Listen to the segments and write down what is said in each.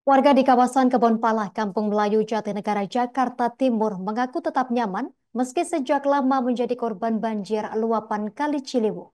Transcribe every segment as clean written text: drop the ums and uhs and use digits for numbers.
Warga di kawasan Kebon Pala, Kampung Melayu, Jatinegara, Jakarta Timur mengaku tetap nyaman meski sejak lama menjadi korban banjir luapan Kali Ciliwung.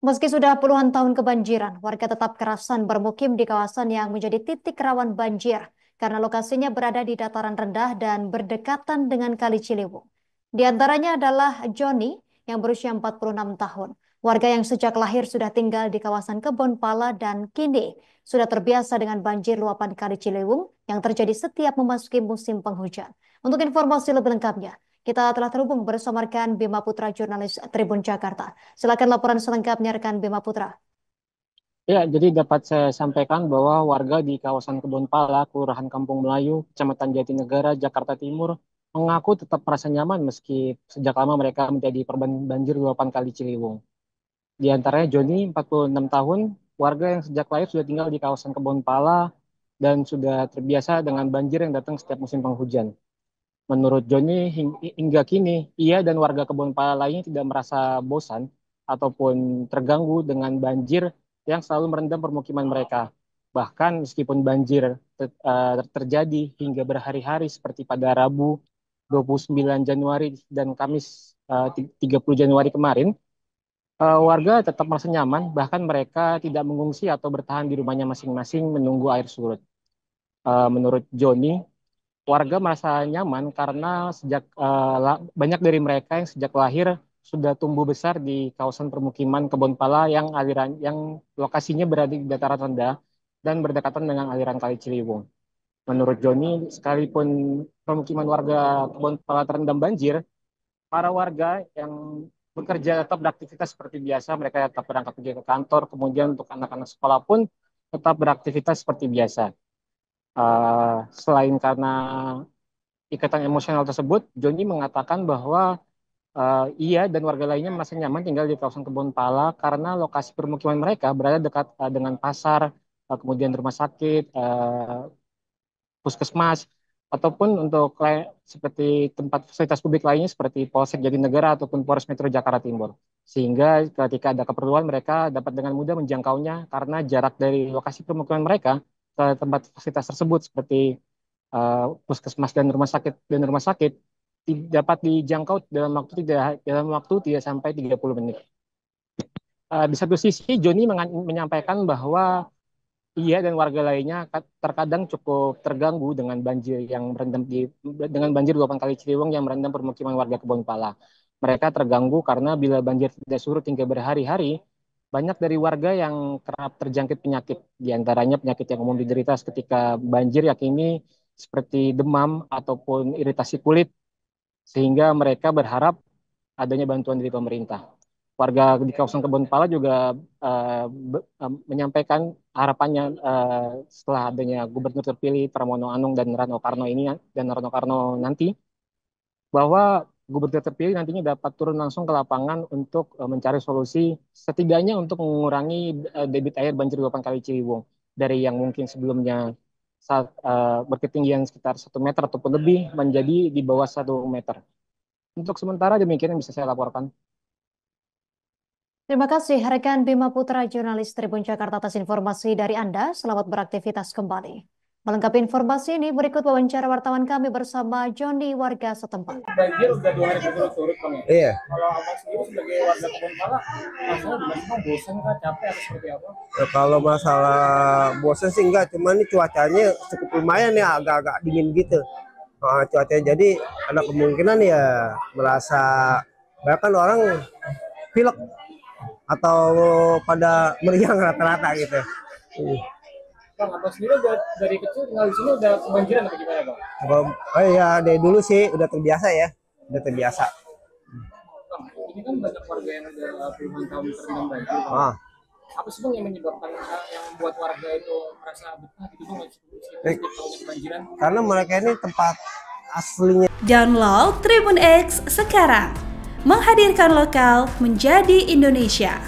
Meski sudah puluhan tahun kebanjiran, warga tetap kerasan bermukim di kawasan yang menjadi titik rawan banjir karena lokasinya berada di dataran rendah dan berdekatan dengan Kali Ciliwung. Di antaranya adalah Joni yang berusia 46 tahun. Warga yang sejak lahir sudah tinggal di kawasan Kebon Pala dan kini sudah terbiasa dengan banjir luapan Kali Ciliwung yang terjadi setiap memasuki musim penghujan. Untuk informasi lebih lengkapnya, kita telah terhubung bersama rekan Bima Putra, jurnalis Tribun Jakarta. Silakan laporan selengkapnya rekan Bima Putra. Ya, jadi dapat saya sampaikan bahwa warga di kawasan Kebon Pala, Kelurahan Kampung Melayu, Kecamatan Jatinegara, Jakarta Timur, mengaku tetap merasa nyaman meski sejak lama mereka menjadi korban banjir luapan Kali Ciliwung. Di antaranya Joni, 46 tahun, warga yang sejak lahir sudah tinggal di kawasan Kebon Pala dan sudah terbiasa dengan banjir yang datang setiap musim penghujan. Menurut Joni, hingga kini, ia dan warga Kebon Pala lainnya tidak merasa bosan ataupun terganggu dengan banjir yang selalu merendam permukiman mereka. Bahkan meskipun banjir terjadi hingga berhari-hari seperti pada Rabu 29 Januari dan Kamis 30 Januari kemarin, warga tetap merasa nyaman, bahkan mereka tidak mengungsi atau bertahan di rumahnya masing-masing menunggu air surut. Menurut Joni, warga merasa nyaman karena banyak dari mereka yang sejak lahir sudah tumbuh besar di kawasan permukiman Kebon Pala yang lokasinya berada di dataran rendah dan berdekatan dengan aliran Kali Ciliwung. Menurut Joni, sekalipun permukiman warga Kebon Pala terendam banjir, para warga yang bekerja tetap beraktivitas seperti biasa, mereka tetap berangkat pergi ke kantor, kemudian untuk anak-anak sekolah pun tetap beraktivitas seperti biasa. Selain karena ikatan emosional tersebut, Joni mengatakan bahwa ia dan warga lainnya merasa nyaman tinggal di kawasan Kebon Pala karena lokasi permukiman mereka berada dekat dengan pasar, kemudian rumah sakit, puskesmas, ataupun untuk seperti tempat fasilitas publik lainnya seperti Polsek Jatinegara ataupun Polres Metro Jakarta Timur. Sehingga ketika ada keperluan mereka dapat dengan mudah menjangkaunya karena jarak dari lokasi permukiman mereka ke tempat fasilitas tersebut seperti puskesmas dan rumah sakit dapat dijangkau dalam waktu tidak sampai 30 menit. Di satu sisi Joni menyampaikan bahwa ia dan warga lainnya terkadang cukup terganggu dengan banjir luapan Kali Ciliwung yang merendam permukiman warga Kebon Pala. Mereka terganggu karena bila banjir tidak surut hingga berhari-hari, banyak dari warga yang kerap terjangkit penyakit. Di antaranya penyakit yang umum diderita ketika banjir yakini seperti demam ataupun iritasi kulit, sehingga mereka berharap adanya bantuan dari pemerintah. Warga di kawasan Kebon Pala juga menyampaikan harapannya setelah adanya gubernur terpilih Pramono Anung dan Rano Karno nanti, bahwa gubernur terpilih nantinya dapat turun langsung ke lapangan untuk mencari solusi setidaknya untuk mengurangi debit air banjir luapan Kali Ciliwung dari yang mungkin sebelumnya berketinggian sekitar 1 meter ataupun lebih menjadi di bawah 1 meter. Untuk sementara demikian yang bisa saya laporkan. Terima kasih rekan Bima Putra, jurnalis Tribun Jakarta atas informasi dari Anda. Selamat beraktivitas kembali. Melengkapi informasi ini, berikut wawancara wartawan kami bersama Joni, warga setempat. Banjir udah 2 hari berturut-turut, Bang, ya? Iya. Kalau Abang sendiri sebagai warga Kebon Pala, rasanya gimana, Bang? Bosan kah, capek atau seperti apa? Ya, kalau masalah bosan sih enggak, cuman ini cuacanya cukup lumayan ya, agak-agak dingin gitu. Cuacanya jadi ada kemungkinan ya merasa bahkan orang pilek atau pada meriang rata-rata gitu. Bang, Abang sendiri dari kecil tinggal di sini udah kebanjiran atau gimana, Bang? Oh iya, dari dulu sih udah terbiasa ya, udah terbiasa. Bang, ini kan banyak warga yang udah puluhan tahun terendam banjir, Bang. Ah. Apa sih, Bang, yang menyebabkan yang membuat warga itu merasa betah gitu, Bang, setiap tahunnya kebanjiran? Karena mereka ini tempat aslinya. Download Tribun X sekarang, menghadirkan lokal menjadi Indonesia.